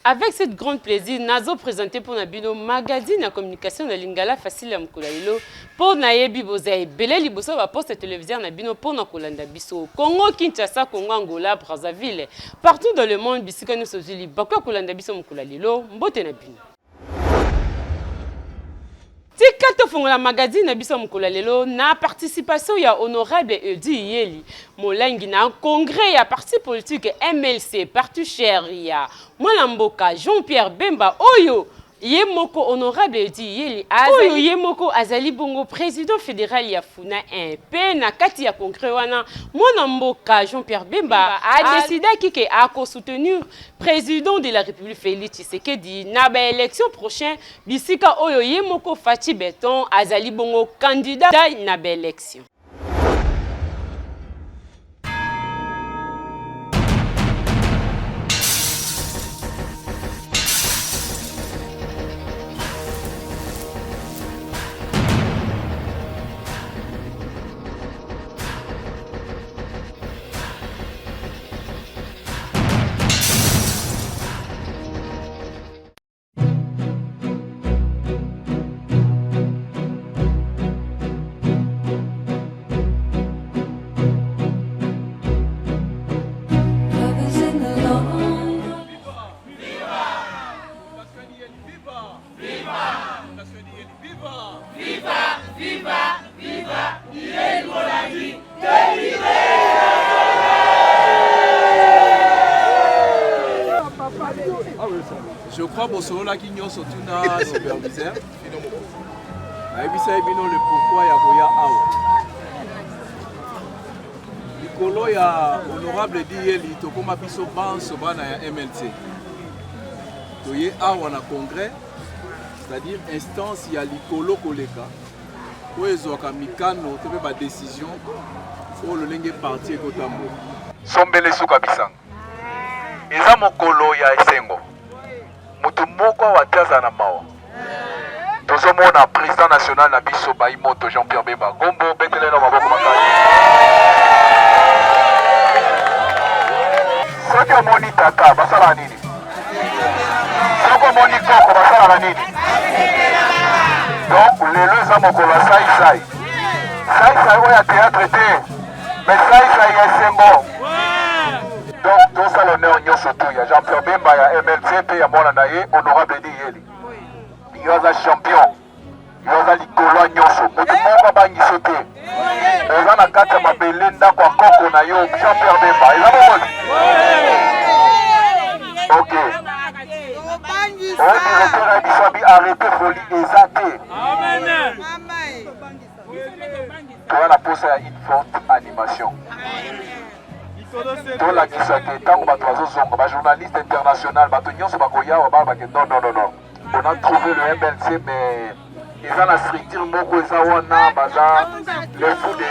Avec cette grande plaisir, Nazo présenté pour Nabino magazine à communication de Lingala facile à Mkoulalilo pour Nayebi Bozaï. Belé Liboso va poste télévision Nabino pour Nakolanda Biso. Congo, Kinshasa, Congo, Angola, Brazzaville. Partout dans le monde, Bissika nous sojili. Bakwa Kolanda Biso Mkoulalilo, Mbote Nabino. Tikato fongola magazine Biso Mkoulalilo na participation ya honorable Edi Yeli Molengi na congrès ya parti politique MLC parti cher ya Mwalamboka Jean-Pierre Bemba Oyo Yemoko honorable Edi Yeli Oyo Yemoko Azali Bongo président fédéral ya Funa 1 pe na kati ya congrès wana Mwalamboka Jean-Pierre Bemba a décidé qu'il a soutenir président de la République Félix Tshisekedi na ba élection prochaine bisika Oyo Yemoko Fati Beton Azali Bongo candidat na ba élection. Je crois que ce là qui nous surtout na superviseur. Aibisa bino le pourquoi ya boya awa. Likolo ya honorable Dieli to koma biso banso bana ya MLC. Toye awa na congrès, c'est-à-dire instance ya likolo koleka. Po ezoka mikano to ba décision pour le lenge parti ekotambo. Sombele suka bisanga. Eza mokolo ya esengo. Mutu moko watiaza na mawa. Tozomona président national na biso Baimoto Jean-Pierre Bemba. Gombo betele na maboko makali. Soki omoni tata basala nini? Soki omoni koko basala nini? Donc lelo eza mokolo ya sai. Sai oyo ya théâtre te. Mais sai ya esengo. Donc, tout ça l'honneur, nous surtout, il y a Jean-Pierre Bemba, il y a MLC, il y a Monanaye, honorable Dieli. Il y a un champion, il y a un Likolo, nous sommes. Nous sommes pas bangi sauté. Il y a un kata Mabelenda, quoi, Koko, Nayo, Jean-Pierre Bemba. Il y a un ok. Le directeur a dit arrêtez folie, exaté. Amen. Tu as la pose à une forte animation. Dans la kisake, tant que les journalistes internationaux, non. On a trouvé le MLC, mais ils ont la structure, les fous des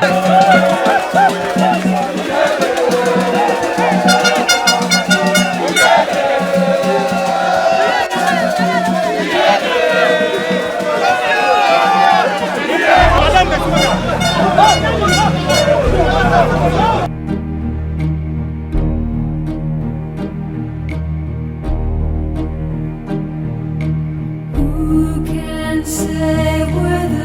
Who can say where the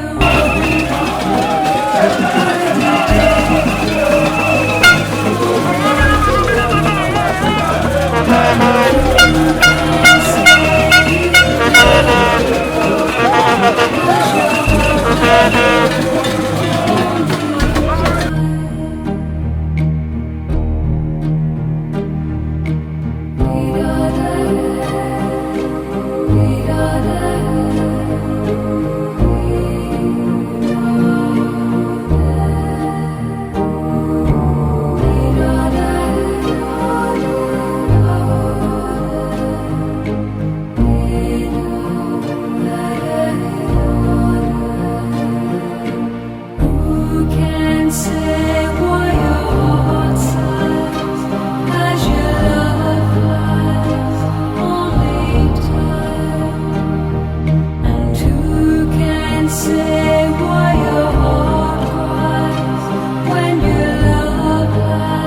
Who can say why your heart sighs as your love flies only time? And who can say why your heart cries when your love lies?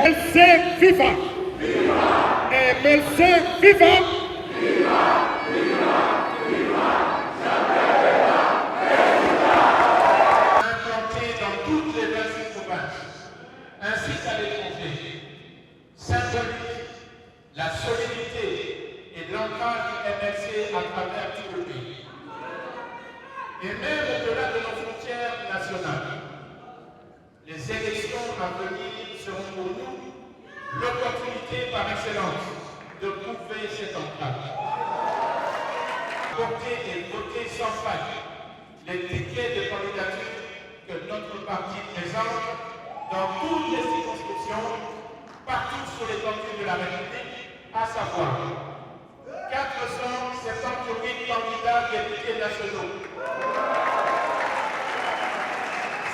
MLC FIFA. MLC FIFA. Implanté dans toutes les 26 provinces, ainsi qu'à l'étranger, symbolise la solidité et l'ancrage du MLC à travers tout le pays. Et même au-delà de nos frontières nationales, les élections à venir seront pour nous l'opportunité par excellence de prouver cet ancrage. Porter et voter sans faille les tickets de candidature que notre parti présente dans toutes les circonscriptions, partout sur l'étendue de la République, à savoir 478 candidats députés nationaux,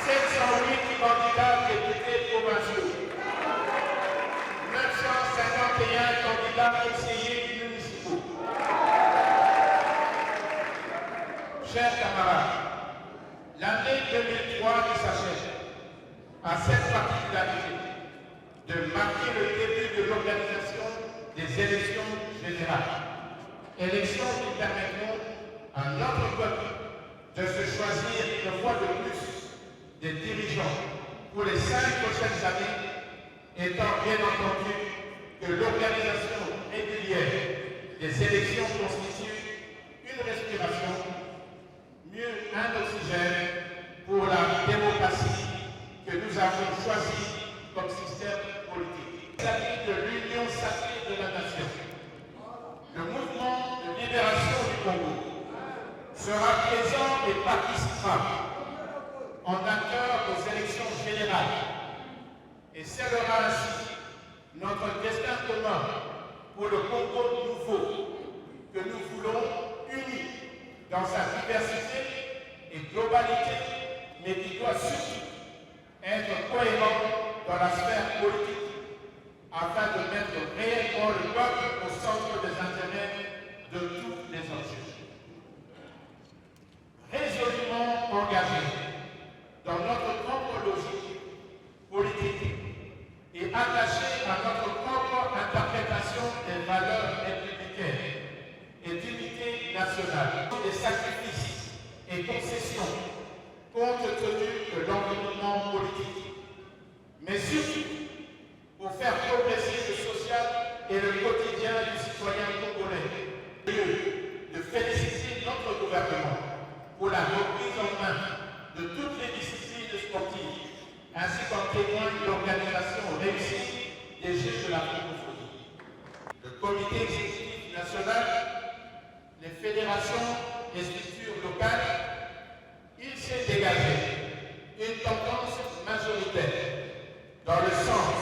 708 candidats députés provinciaux, 951 candidats conseillers municipaux. Chers camarades, l'année 2003 qui s'achève a cette particularité de marquer le début de l'organisation des élections générales. Élections qui permettront à notre peuple de se choisir une fois de plus des dirigeants pour les 5 prochaines années, étant bien entendu que l'organisation régulière des élections constitue une respiration, mieux un oxygène pour la démocratie que nous avons avons choisi comme système politique. Il s'agit de l'union sacrée de la nation. Le mouvement de libération du Congo sera présent et participera en acteur aux élections générales et scellera ainsi notre destin commun pour le Congo nouveau que nous voulons uni dans sa diversité et globalité, mais qui doit surtout être cohérent dans la sphère politique afin de mettre réellement le peuple au centre des intérêts de tous les enjeux. Résolument engagés dans notre propre logique politique et attachés à notre propre interprétation des valeurs républicaines et d'unité nationale, des sacrifices et concessions compte tenu de l'environnement politique, mais surtout pour faire progresser le social et le quotidien du citoyen congolais. De féliciter notre gouvernement pour la reprise en main de toutes les disciplines sportives, ainsi qu'en témoigne l'organisation réussie des Jeux de la francophonie. Le comité exécutif national, les fédérations et structures locales, il s'est dégagé une tendance majoritaire dans le sens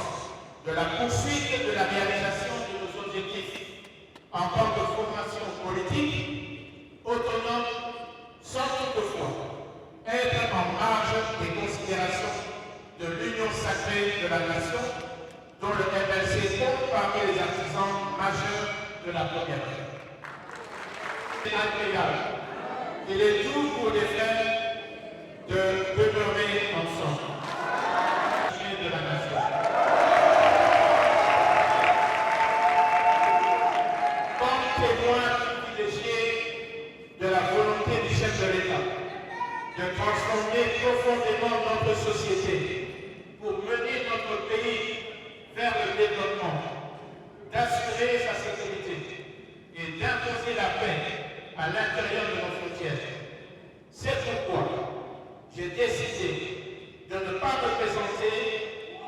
de la poursuite de la réalisation de nos objectifs en tant que formation politique autonome, sans toutefois être en marge des considérations de l'union sacrée de la nation, dont le MLC compte parmi les artisans majeurs de la première ère. C'est agréable. Il est doux pour les frères de demeurer ensemble. De la nation. Comme témoin privilégié de la volonté du chef de l'État de transformer profondément notre société pour mener notre pays vers le développement, d'assurer sa sécurité et d'imposer la paix à l'intérieur de nos frontières. C'est pourquoi j'ai décidé de ne pas me présenter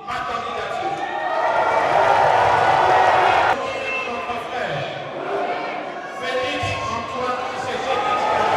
ma candidature. Notre frère, Félix Antoine Tshisekedi.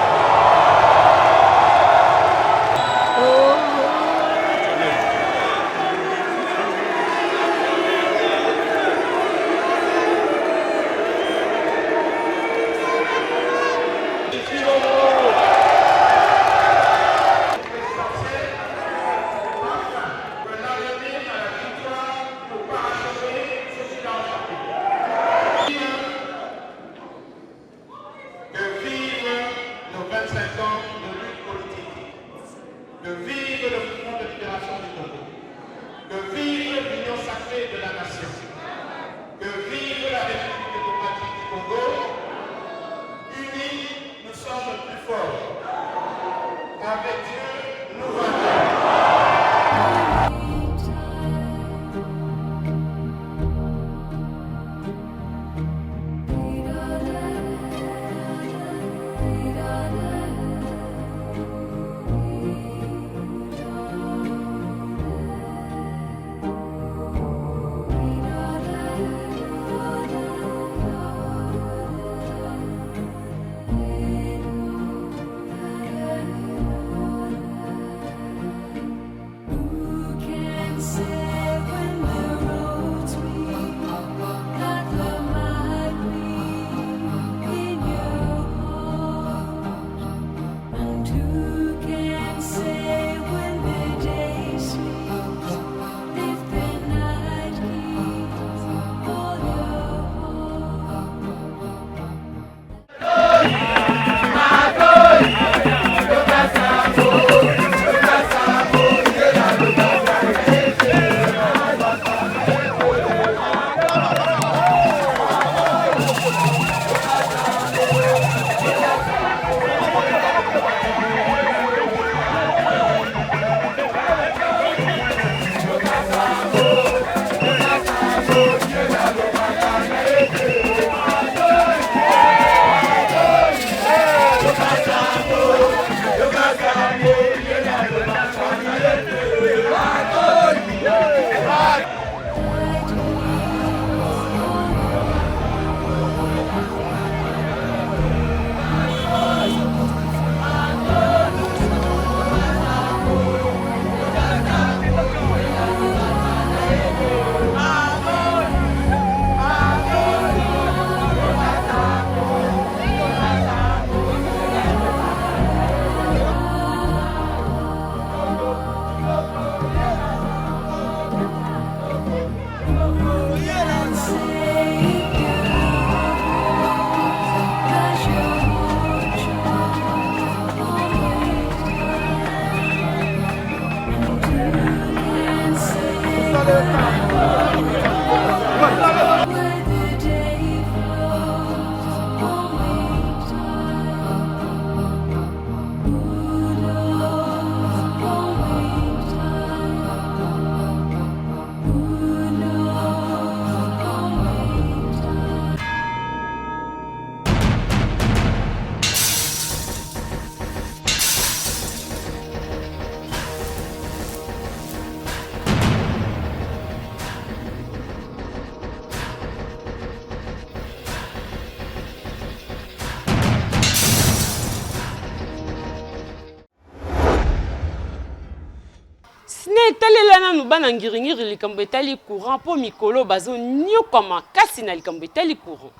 talela nanu bana ngiringiri likambo etali courant po mikolo bazo nyoka makasi na likambo etali courant.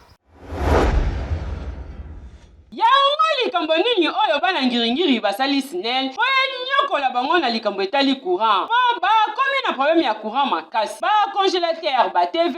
Yango likambo nini oyo bana ngiringiri basali SNEL po nyokola bango na likambo etali courant po bakomi na problème ya courant makasi ba congélateur ba TV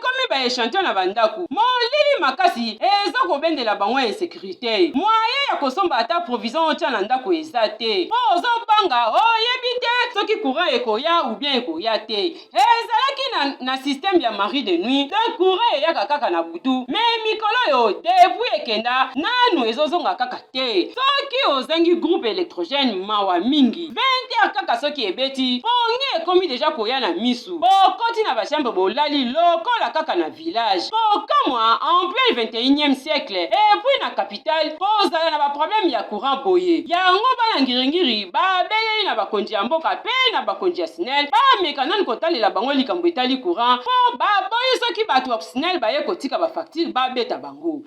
komi ba échantillon na bandako molili makasi eza kobendela bango ya sécurité moyen ya kosomba ata provision otia na ndako eza te po ozobanga oyebi te soki courant ekoya ou bien ekoya te ezalaki na système ya mari de nuit donc courant eyaka kaka na butu mais mikolo yo depuis ekenda nanu ezozonga kaka te soki ozangi groupe électrogène mawa mingi 20h kaka soki ebeti pongi ekomi deja koya na misu bokoti na bachambre bolali lokola kaka na village pokamwa en plein 21e siècle et puis na capitale pozala na baproblème ya courant boye yango bana ngiringiri babeleli na bakonzi ya mboka pe na bakonzi ya SNEL bameka nanu kotalela bango likambo etali courant po baboyi soki bato ya SNEL baye kotika bafacture babeta bango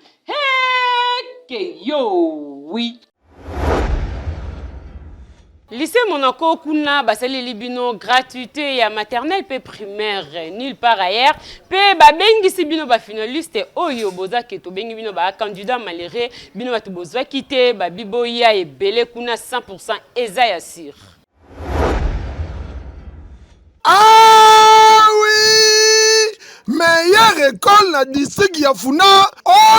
que yo, oui. Lycée Monaco kuna basali libino gratuité ya maternelle pe primaire nulle part ailleurs pe babengi si bino ba finaliste oyo boza keto bengi bino ba candidat malheureux bino batu bozwa kité ba biboya ebele kuna 100% eza ya sir. Ah oui! Meilleure école na district ya Funa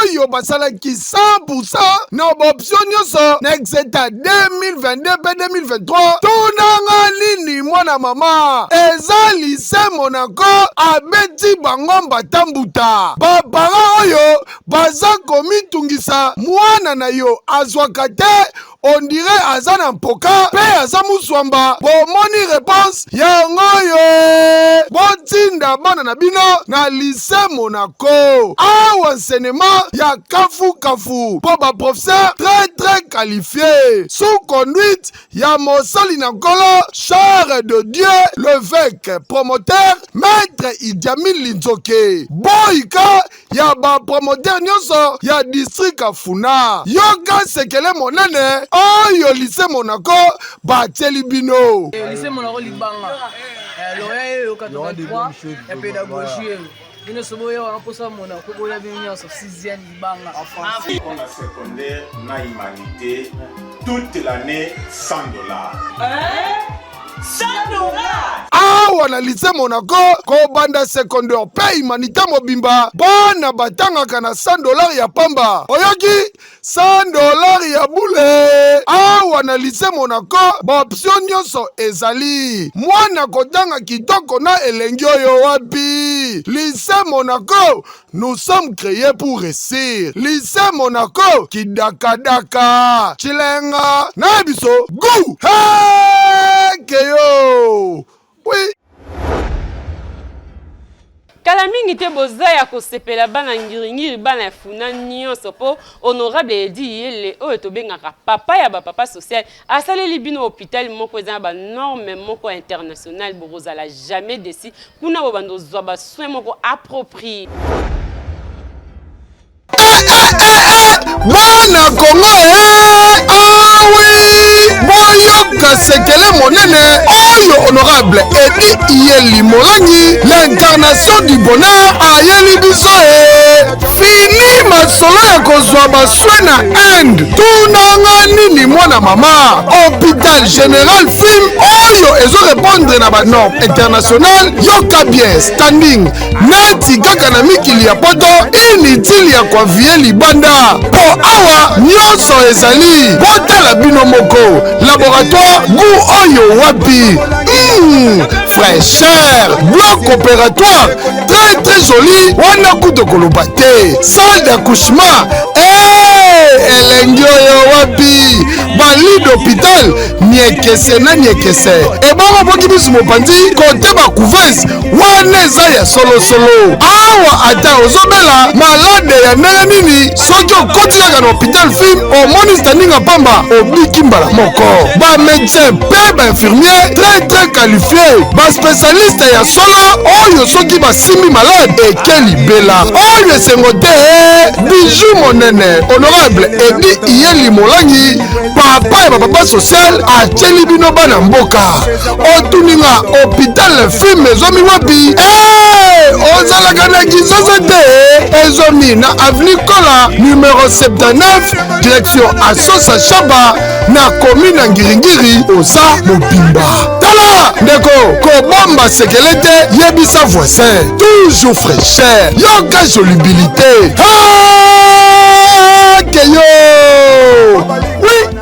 oyo basalaki 100% na option nyonso na exeta 2022 pe 2023 tunanga nini mwana mama eza lycée Monaco abeti bango batambuta bapara oyo baza komitungisa mwana na yo azwaka te on dirait azana mpoka pe aza muswamba bomoni réponse yango yo botinda bana na bino na lycée Monaco awa enseignement ya kafu po ba professeur très qualifié sous conduite ya mosali na nkolo Charles de Dieu l'évêque promoteur maître Idiamil Linzoke boyika ya ba promoteur nyonso ya district Afuna yoka sekele monene oyo lycée Monaco batieli bino lycée Monaco libanga l'oreille au 83 et pédagogie une soboya on peut ça Monaco boya bien sur 6e libanga en secondaire na humanité toute l'année $100. awa na lycée Monaco kobanda secondaire pe humanité mobimba bana batangaka na $100 ya pamba oyoki $100 ya bule awa na lycée Monaco baoption nyonso ezali mwana kotanga kitoko na elengi oyo wapi lycée Monaco nous sommes créés pour réussir lycée Monaco kidakadaka chilenga na biso gu Keyo. Oui. Kala mingi te boza ya kosepela bana ngiringiri bana funa nyonso po honorable edi yele oyo tobengaka papa ya ba papa social asaleli bino hôpital moko eza ba norme moko international borozala jamais desi kuna bo bando zwa ba soin moko approprié. Bana Congo ah oui boyoka sekele monene oyo honorable edi yeli molangi l'incarnation du bonheur ayeli biso fini masolo ya kozwa baswe na Inde tunanga nini mwana mama hôpital général film oyo ezo répondre na ba norme international yoka bien standing neti kaka na mikili ya poto inutile ya kwa vie libanda po awa nyonso ezali botala bino moko laboratoire gu oyo wapi fraîcheur, bloc opératoire, très très joli, wana kuto kolobate, salle d'accouchement, elengi oyo wapi, bali d'hôpital, niekese na niekese, ebongo boki biso mopanzi, kote ba couveuse, wana eza ya solo solo, awa ata ozobela, malade ya ndenge nini, soki okoti kaka na hôpital film, omoni standinga pamba, obiki mbala moko, ba médecin pe ba infirmier, très très qualifié, ba spécialiste ya solo, oyo soki basimbi malade, eke libela, oyo esengo te, bijou monene, honorable Edi Iyeli Molangi, papa ya papa social, atieli bino bana mboka, otuninga hôpital film ezomi wapi, ozalaka na kisoso te, ezomi na avenue Kola, numéro 79, direction Asosa Chaba, na commune Ngiringiri, oza mobimba. Tala, ndeko, kobomba sekelete, yebisa voisin, toujours fraîcheur, yoka jolibilité. Keyo! Oui!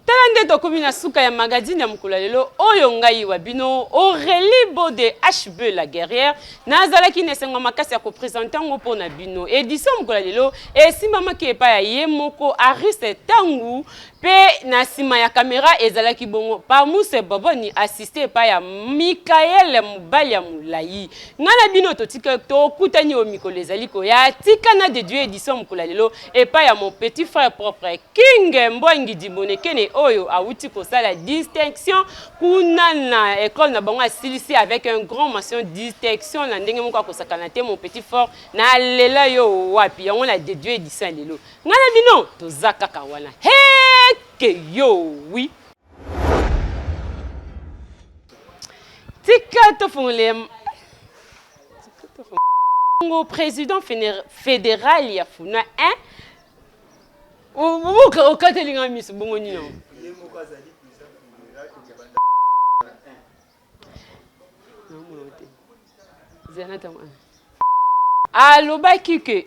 Talande tokomi na suka ya magazine ya mokolo lelo oyo ngai wa bino Aurélie Bode HB la guerrière nazalaki nesengo makasi ya ko présenter ngo pona bino édition mokolo lelo esimbamaki epa ya ye moko Ariste Tangu pe na sima ya caméra ezalaki bongo pa Muse Boboni assisté pa ya Mikael Mubali ya Mulayi ngana bino totika to kutani o mikolo ezali ko ya tika na de Dieu édition mokolo lelo epa ya mon petit frère propre King Mbwangi Dibonekene oyo awuti ko sala distinction kuna na école na bango asilisi avec un grand mention distinction na ndenge moko ko sakana te mon petit frère na lela yo wapi yango na de Dieu édition lelo ngana bino tozaka kawana que yo, oui. Tika to fongolem. Le président fédéral ya funa hein. Au katelinga miss bongoni non. Alobaki que